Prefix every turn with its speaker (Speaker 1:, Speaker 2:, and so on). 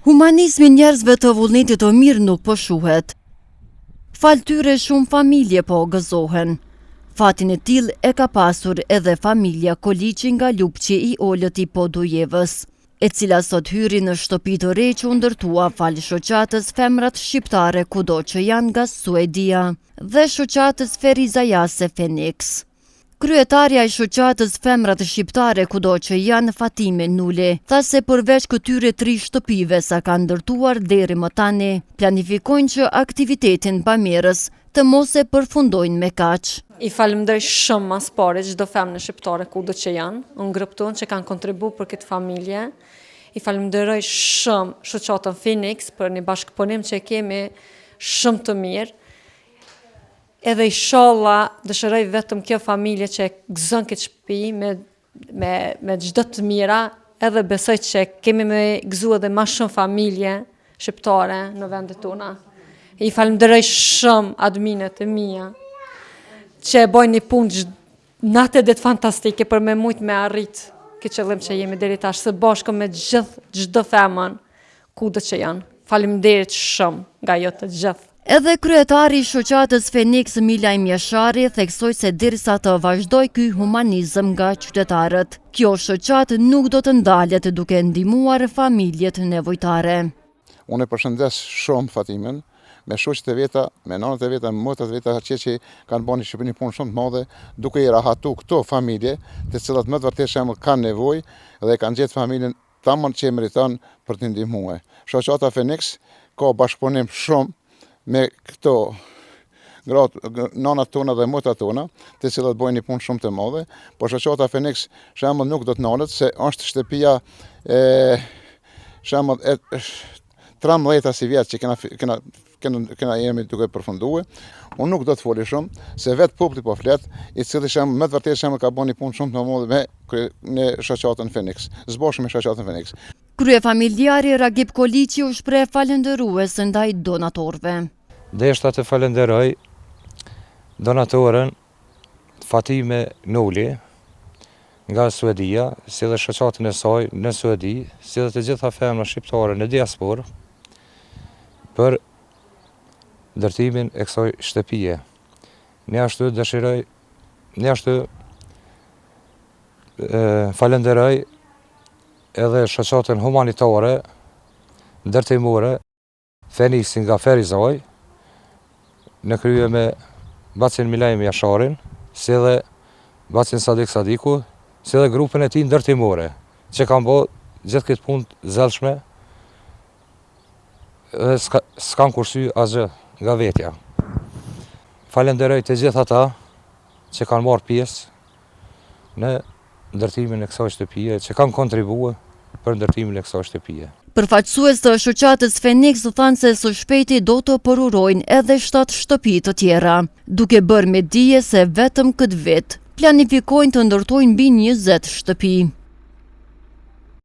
Speaker 1: Humanizmi njerëzve të vullnetit të mirë nuk po shuhet. Fal tyre shumë familje po gëzohen. Fatin e tillë e ka pasur edhe familja Koliçi nga Lupqi i Olët i Podujevës, e cila sot hyri në shtëpi të re që u ndërtua fal shoqatës Femrat Shqiptare kudo që janë nga Suedia dhe shoqatës Feriza Jase Phoenix. Kryetarja e shoqatës Femrat Shqiptare kudo që janë Fatime Nuli tha se përveç këtyre 3 shtëpive sa kanë ndërtuar deri më tani, planifikojnë që aktivitetin bamirës të mos e përfundojnë me kaq.
Speaker 2: I falemderoj shumë mas pari çdo femnë shqiptare kudo që janë, në grupin tonë që kanë kontribuar për këtë familje. I falemderoj shumë shoqatën Phoenix për një bashkëpunim që kemi shumë të mirë. Edhe inshallah dëshiroj vetëm kjo familje që gëzon këtë shtëpi me çdo të mira, edhe besoj që kemi me gëzu edhe më shumë familje shqiptare në vendet tona. I falenderoj shumë adminët e mia që bojnë një punë natë ditë fantastike për me mujt me arrit këtë qëllim që jemi deri tash së bashku me çdo femën kudo që janë. Faleminderit shumë nga ju të gjithë.
Speaker 1: Edhe kryetari i shoqatës Phoenix Milaj Mjashari theksoi se derisa të vazhdoj ky humanizëm nga qytetarët, kjo shoqatë nuk do të ndalet duke ndihmuar familjet nevojtare.
Speaker 3: Unë e përshëndes shumë Fatimen, me shoqet e veta, me nanët e veta, me motrat e veta që kanë bërë një punë shumë të madhe, duke i rahatu këto familje, të cilat më të vërtetë shembull kanë nevojë dhe kanë gjetë familjen tamam që meriton për të ndihmuar. Shoqata Phoenix ka bashkëpunim shumë me këto nanat tona dhe motrat tona, të cilat bojnë një punë shumë të madhe, por shoqata Phoenix shembull nuk do të ndalet se është shtëpia shembull 13 si vjet që kena jemi duke përfunduar. Unë nuk do të foli shumë, se vetë populli po flet, i cili shembull më të vërtetë shembull ka bërë një punë shumë të madhe me shoqatën Phoenix, zbashku me shoqatën Phoenix.
Speaker 1: Kryefamiljari Ragip Koliçi u shpreh falëndërues ndaj donatorëve.
Speaker 4: Deshta të falenderoj donatorën Fatime Nuli nga Suedia, si dhe shoqatën e saj në Suedi, si dhe të gjitha femra shqiptare në diasporë për ndërtimin e kësaj shtëpie. Ne ashtu dëshiroj, ne ashtu falenderoj edhe shoqatën humanitare ndërtimore Phoenix nga Ferizaj, në krye me Bacin Milaj Mjasharin, si dhe Bacin Sadik Sadiku, si dhe grupin e tij ndërtimore, që kanë bërë gjithë këtë punë të zellshme dhe s'kan kursy asgjë nga vetja. Falenderoj të gjithë ata që kanë marrë pjesë në ndërtimin e kësaj shtëpie, që kanë kontribuar për ndërtimin e kësaj shtëpie.
Speaker 1: Përfaqësues të shoqatës Phoenix thanë se së shpejti do të përurojnë edhe 7 shtëpi të tjera, duke bërë me dije se vetëm këtë vit planifikojnë të ndërtojnë mbi 20 shtëpi.